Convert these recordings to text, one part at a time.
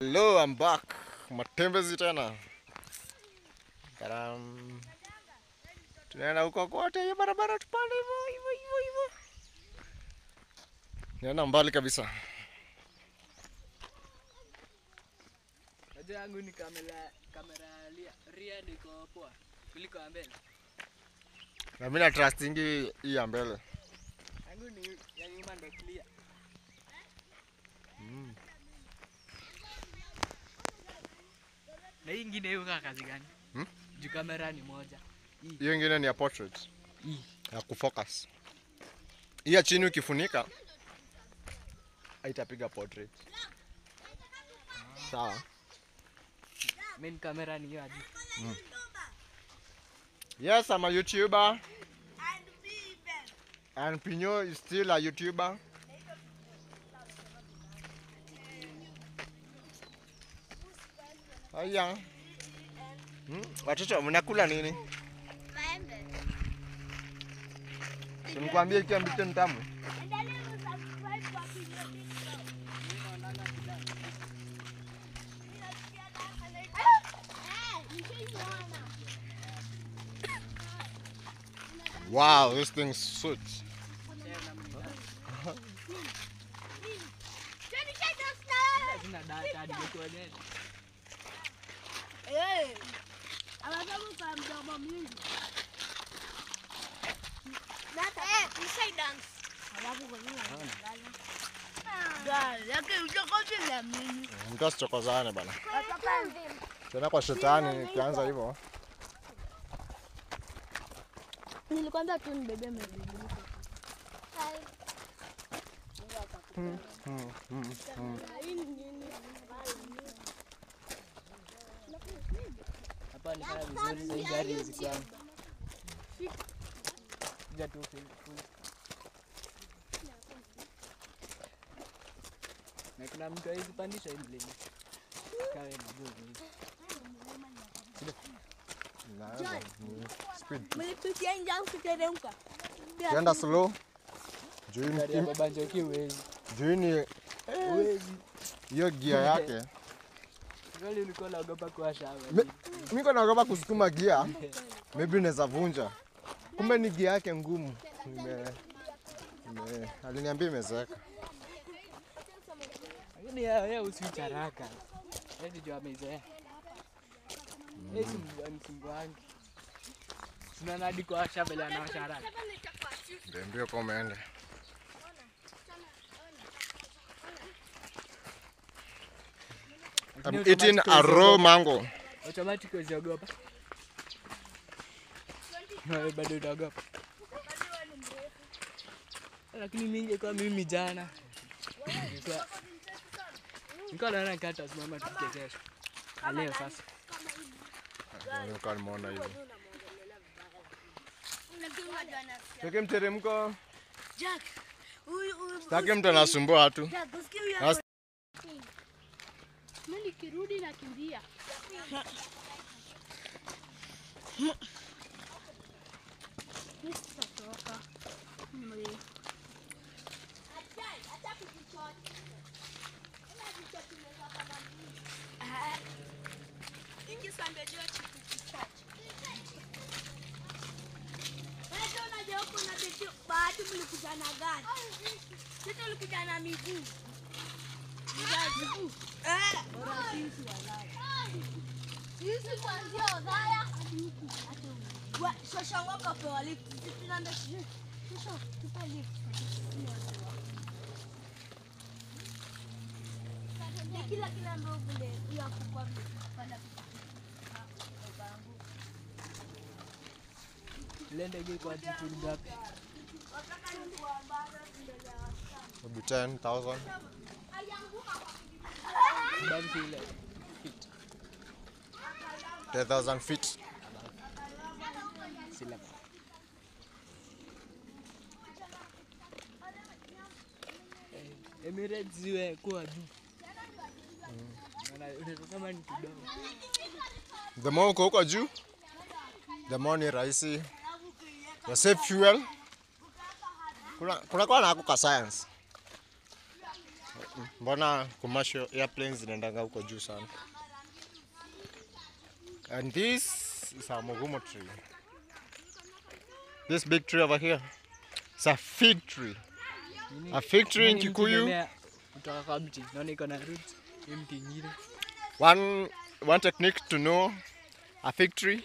Hello, I'm back. Matembezi tena. Tunaenda huko kote hiyo barabara tupande hivyo. Nienda mbali kabisa. Haja yangu ni kamera ria liko poa kuliko ya mbele. Na mimi na trustingi hii ya mbele. Yangu ni ya nyuma ndo clear. Na hii ingine hiyo kazi gani? Juu kamera ni moja. Hiyo ingine ni ya portrait. Hii Ya kufocus. Hii ya chini ukifunika haitapiga portrait. Sawa. main kamera ni hiyo hadi. Yes, I'm a YouTuber. And Pinyo is still a YouTuber. Haya. Watoto mnakula nini? Maembe. Simkwambie kia mbite mtamu. Wow, this thing's sweet. Sina data hadi kwa nini? Anataka kwa mdomo mwingi. Data, nisai dance. Alafu kwa nini? Gari, yake uchokozi na mimi. Mtu asichokozane bana. Tena kwa shetani kianza hivyo. Nilikwambia tu nibebe mbele. Hapa ni kama vizuri za gari hizi kwangu. Kuja tu full. Na kuna mtu hizi pandisha hii mlima. Kawe na nguvu. Speed. Mlipitia nje au kuteremka? Kienda slow. Gari ya baba Njoki huwezi. Juini Huwezi. hiyo gia yake. Gari ulikuwa unaogopa kuwasha hapa. Mimi kwa naogopa kusukuma gia. Maybe naweza vunja. Kumbe ni gia yake ngumu. Aliniambia imezeeka. Lakini yeye usiucha haraka. Yeye ndio amezoea. Yeye si msimbo wangu. Sina nadi kwa shabele anawasha haraka. Ndio kwa umeenda. I'm eating a raw mango. Automatic usiogopa. Na bado utaogopa. Lakini mimi kwa mimi jana. Nilikuwa naona kata simama tupike kesho. Leo sasa. Nilikuwa nimeona hivyo. Sitaki mteremko. Jack. Sitaki mtu anasumbua watu. Jack, usikie mimi nikirudi nakimbia. Nisitoka. Bahati mlikuja na gari. Sisi tulikuja na miguu. Miguu. Bora sisi walai. Sisi kuanzia Odhaya hadi huku. Shosha wako kwa lift. Sisi tunaenda shule. Shosha tupe lift. Kila ndogo ile ya kupanda Lende gei kwa attitude ngapi? Maybe 10,000. Bado ile fit. 10,000 feet. Sila. Emirates ziwe kwa juu. Unasema ni kidogo. The more uko huko juu, the more ni rahisi. The safe fuel. Kuna kwa na hakuka science. Mbona commercial airplanes zinaendanga huko juu sana. And this is a Mugumo tree. This big tree over here, it's a fig tree. A fig tree in Kikuyu. Kutoka kwa mti. Naona iko na roots. Hii mti ingine. One technique to know a fig tree,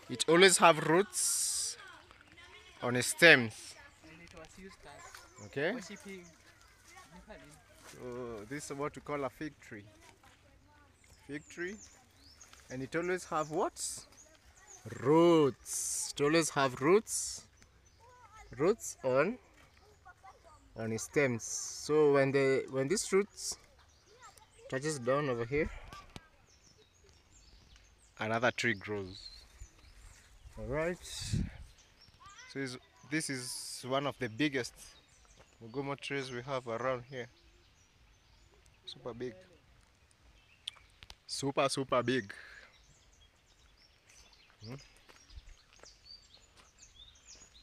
it always have roots on its stems. And it was used as Okay? worshiping. So this is what we call a fig tree. Fig tree. And it always have what? Roots. It always have roots. Roots on its stems. So when these roots touches down over here, another tree grows. Alright. So this is one of the biggest Mugumo trees we have around here. Super big. Super big.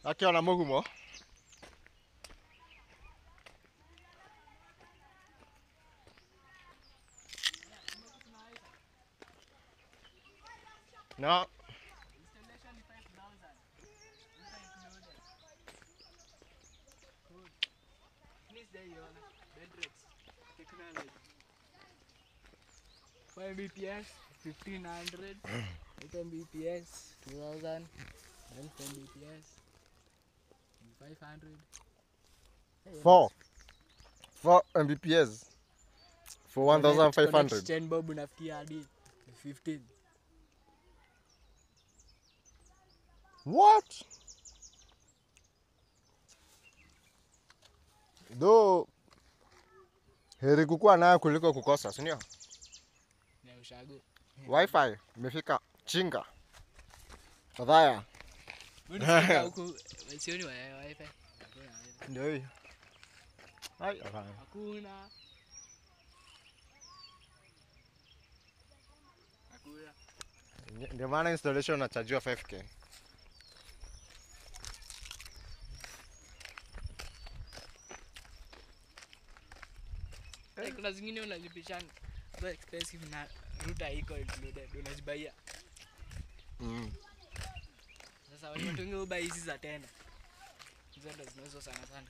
Akiona Mugumo. No. Installation 5,000. Please there you are. Bedrex technology. 5 Mbps 1500. 8 Mbps 2000. 10 Mbps 500. 4 Mbps for 1500. 10 bob unafikia hadi 15. What? Though heri kukua nayo kuliko kukosa, si ndio? Na ushago. Wi-Fi imefika Chinga. Tadhaya. Mbona huko sioni wifi? Hakuna wifi. Ndio hii. Hai, hapana. Hakuna. Hakuna. Ndio maana installation inachajua 5k. Kuna zingine unalipishanga so expensive na router iko included unazibaia. Sasa watu wengi ubai hizi za tena. Hizo ndo zinazo sana sana.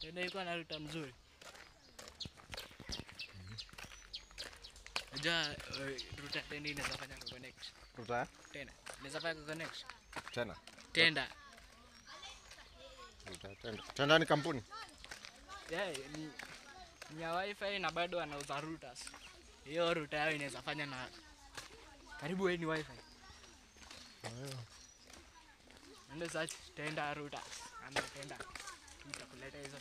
Tena iko na router mzuri. Unajua router tena inaweza fanya kwa connect. Router Tena inaweza fanya kwa connect. tena. Tenda. Tenda ni kampuni. Yeah, ni ya wifi na bado wanauza routers. Hiyo router yao inaweza fanya na karibu any wifi. Ndio search Tenda routers. Ama Tenda. Itakuleta hizo.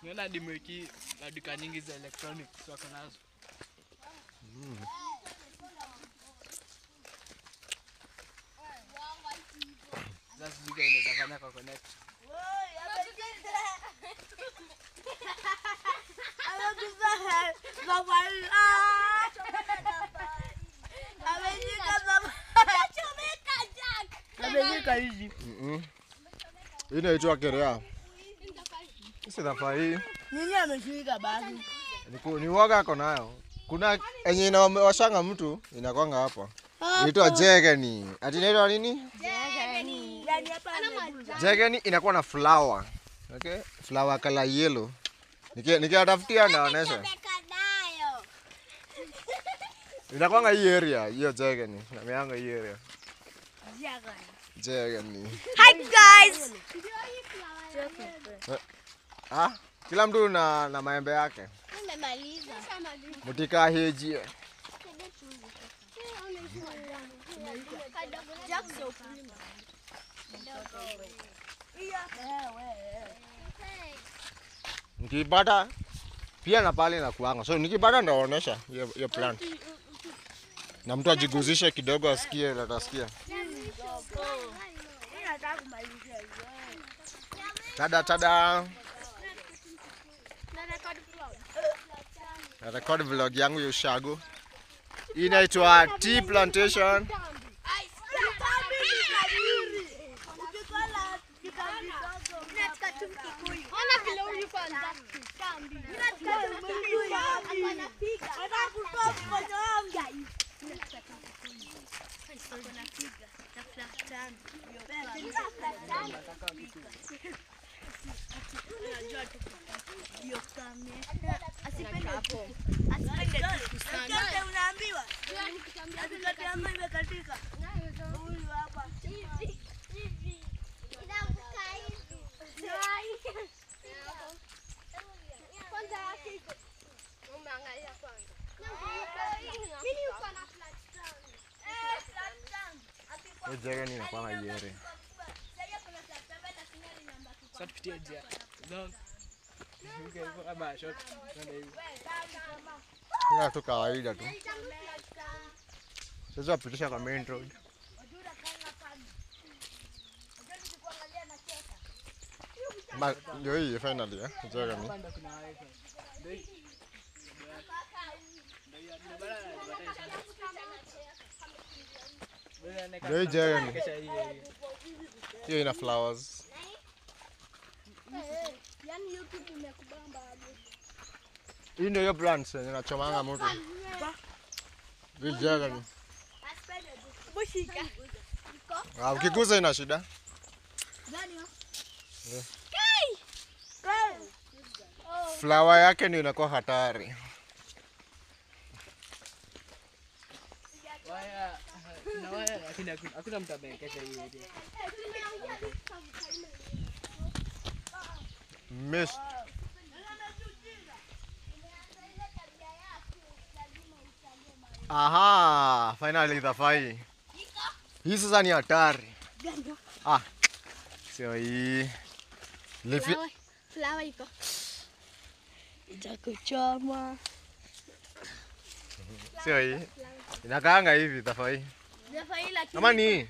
Niona dimeki na duka nyingi za electronics wako nazo. Sasa sijui inaweza fanya kwa connect. Hii inaitwa kerea. Sisi nafai. Nini ameshika basi? Ni woga ako nayo. Kuna enye inawashanga mtu inakwanga hapa. Inaitwa jegeni. Ati inaitwa nini? Jegeni. Yani hapa Jegeni inakuwa na flower. Okay? Flower color yellow. Nikiatafutia naonesha. Inakwanga hii area, hiyo jegeni. Nameanga hii area. Jegeni. Hi guys. Kila mtu na maembe yake. Nimemaliza. Mutika heji. Nikipata pia na pale na kuanga. So nikipata ndaonesha hiyo plant. Na mtu ajiguzishe kidogo asikie na atasikia. Tada. Na record vlog yangu ya ushago. Inaitwa tea plantation. Jaga ni inakuwa yere. Sasa tupitie njia. Long. Okay, kama short. Ndio hivi. Ni tu kawaida tu. Sasa tupitisha kwa main road. Ndio hii finally jaga ni. Ndio jaga ni. Hiyo ina flowers. Yaani YouTube imekubamba aje. Hii ndio hiyo plants inachomanga mtu. Hii jaga ni. Bushika. Ukiguza ina shida. Gani hiyo? Flower yake ndio inakuwa hatari. Waya lakini hakuna mtu amekesha hiyo idea. Miss. Aha, finally the fai. Hii sasa ni hatari. Ah. Sio hii. Lifi. Flower iko. Itakuchoma. Sio hii. Inakaanga hivi the fai. Zafai lakini. Kama ni hii.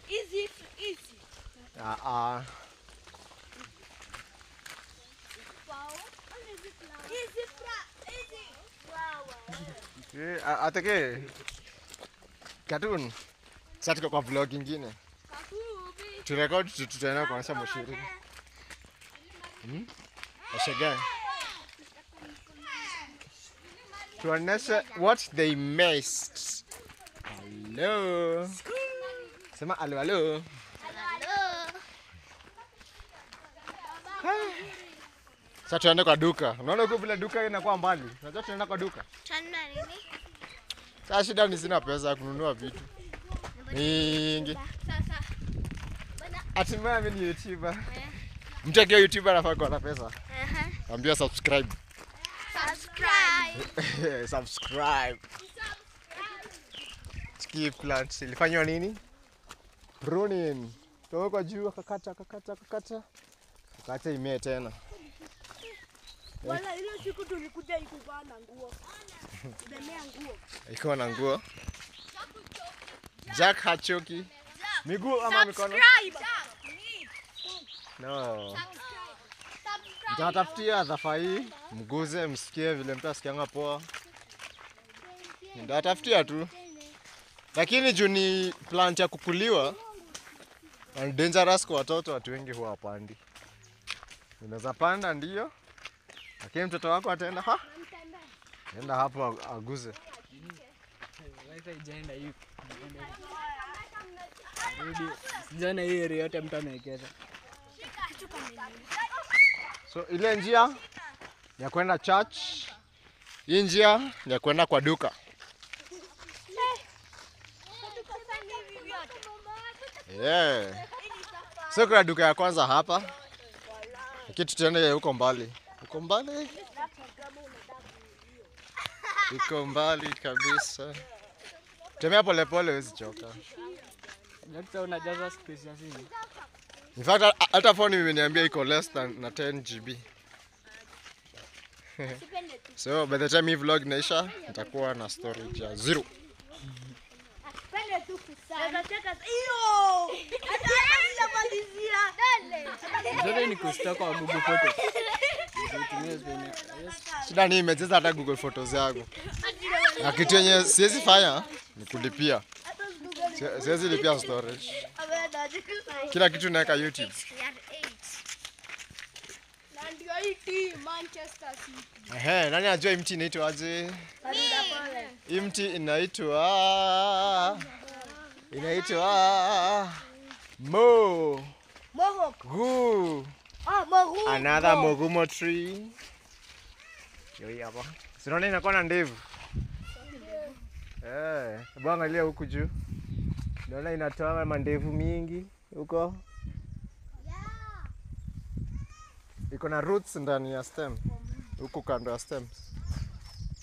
Easy. Ah. Atake cartoon. Sasa tuko kwa vlog nyingine. Turekodi tutaenda kuonyesha mshiriki. Ashega. Tuonyeshe what they missed. Hello. Sema hello. Sasa tuende kwa duka. Unaona huko vile duka inakuwa mbali. Unajua tunaenda kwa duka. Tuna nini? Sasa shida ni sina pesa ya kununua vitu mingi. Sasa. Hatimaye mimi ni YouTuber. Mtu akiwa YouTuber anafaa kuwa na pesa. Ambia subscribe. Subscribe. Skip plants. Ilifanywa nini? Pruning. Toka kwa juu akakata. Akakata imee tena. Wala ile siku tulikuja ikuvaa na nguo. Demea nguo. Iko na nguo. Jack hachoki. Miguu ama mikono? No. Nitatafutia dhafai, mguze, msikie vile mtu asikianga poa. Nitatafutia tu. Lakini juu ni plant ya kukuliwa, and dangerous kwa watu wengi huwa hapandi. Unaweza panda ndio. Lakini mtoto wako ataenda Nenda hapo aguze. Wifi ijaenda hivi. Rudi. Sijana hii area yote mtu amekesha. So ile njia ya kwenda church, hii njia ya kwenda kwa duka. Yeah. So kuna duka ya kwanza hapa. Lakini tutaenda huko mbali. Huko mbali. Iko mbali kabisa. Tembea pole pole huwezi choka. Daktari unajaza space ya simu. In fact hata phone imeniambia iko less than na 10 GB. So by the time hii vlog inaisha nitakuwa na storage ya 0. Pende tu kusana. Hiyo. Hata malizia. Zote ni kustock kwa Google Photos. Shida ni imecheza hata Google Photos yangu. Na kitu yenye siwezi fanya ni kulipia. Siwezi lipia storage. Kila kitu naweka YouTube. Na ndio hii team Manchester City. Nani anajua hii mti inaitwa aje? Hii mti inaitwa Mogu. Mogu. Another mogumo tree. Yo hapa. Sinaona inakuwa na ndevu. Hebu angalia huku juu. Naona inatoa mandevu mingi huko. Iko na roots ndani ya stem. Huku kando ya stem.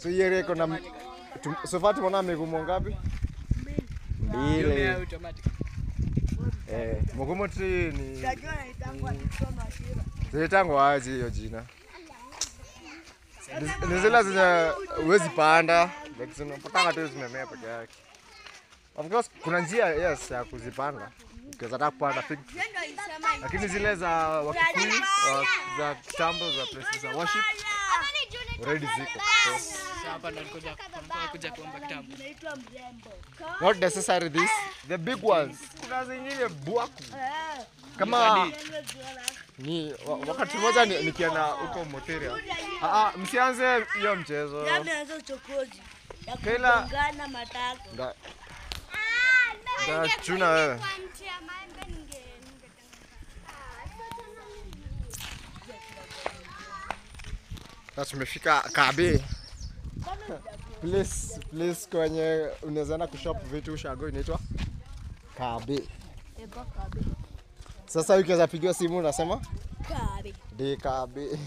So hiyo iko na so far tumeona migumo ngapi? Mbili. Mogumo tree ni zilitangwa aje hiyo jina? Ni zile zenye huwezi panda, like zinapotanga tu zimemea peke yake. Of course kuna njia ya kuzipanda. Ukitaka kupanda fig tree. Lakini zile za Wakikuyu, za kitambo za places za worship already ziko. Hapa ndo nilikuja kuomba kitabu. Not necessary this, the big ones. Kuna zingine buaku. Kama ni wakati mmoja nikienda huko Moteria. Msianze hiyo mchezo. Yameanza uchokozi. Kila Gana matako. Chuna wewe. Sasa tumefika Kabe. Place kwenye unaweza kushop vitu ushago inaitwa Kabe. Sasa ukiweza pigiwa simu unasema Kabe. De Kabe.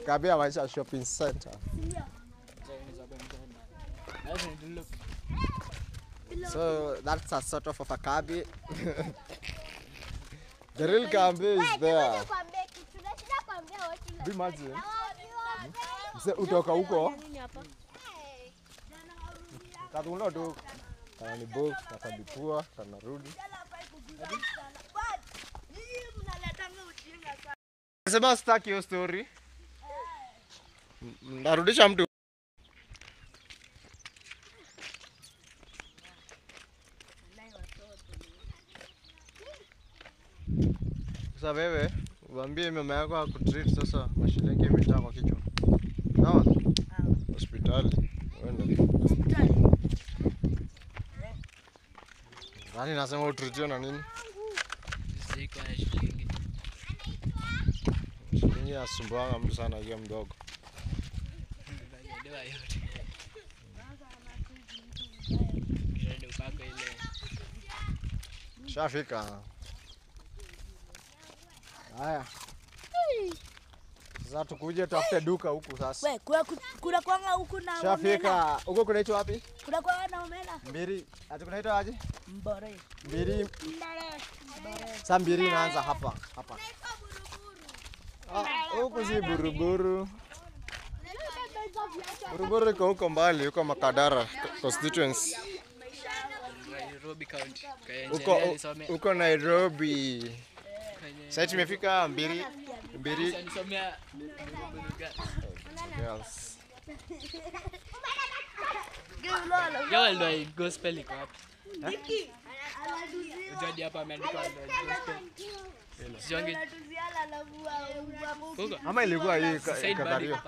Kabe amaisha shopping center. So that's a sort of a Kabe. The real Kabe is there. Imagine. Mse utoka huko. Kaduna tu. Kana ni box, nakadipua, kana rudi. Nasema sitaki hiyo story. Narudisha mtu. Sasa wewe, uambie mama yako akutreat sasa mashilingi imejaa kwa kichwa. Sawa? Hospitali. Uende. Hospitali. Nani nasema utreatiwe na nini? Siko na shilingi. Shilingi yasumbuanga mtu sana hiyo mdogo. Ndio yote. Ndio upako ile. Shafika. Haya. Sasa tukuje tafute duka huku sasa. We, kuna kwanga huku na Shafika. Huko kunaitwa wapi? Kuna kwanga na omena. Mbiri. Ati kunaitwa aje? Mbore. Mbiri. Sasa Mbiri inaanza hapa. Huku si Buruburu. Buruburu iko huko mbali, huko Makadara constituency. Nairobi County. Huko Nairobi. Sasa tumefika Mbiri. Nisomea Girls. Yo ndo gospel iko hapa. Jadi hapa ameandika gospel. Sijonge. Huko. Ama ilikuwa hii Katario.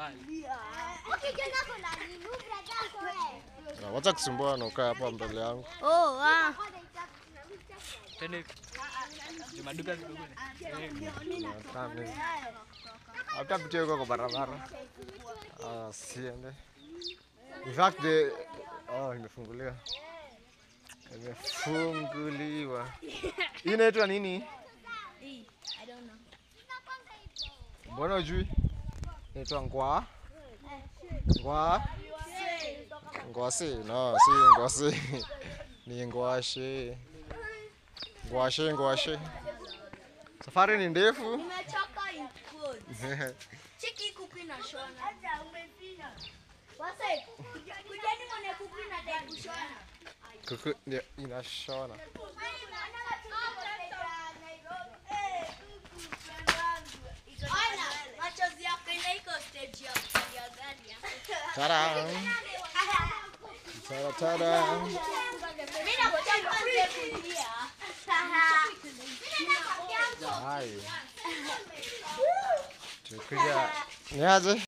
Wacha kusumbua na ukaa hapa mbele yangu. Oh, Tende. Maduka ziko kule. Hata pitia huko kwa barabara. Siende. In fact imefunguliwa. Imefunguliwa. Hii inaitwa nini? I don't know. Mbona hujui? Inaitwa ngwa. Ngwasi. No, si ngwasi. Ni ngwashe. Ngwashe. Safari ni ndefu. Nimechoka in quotes. Chiki kuku inashona. Acha umefinya. Wase, kujeni mwana kuku inadai kushona. Kuku inashona. Machozi yako iko stage ya gari. Tara. Tada tada. Haya. Tukuja. Niaje?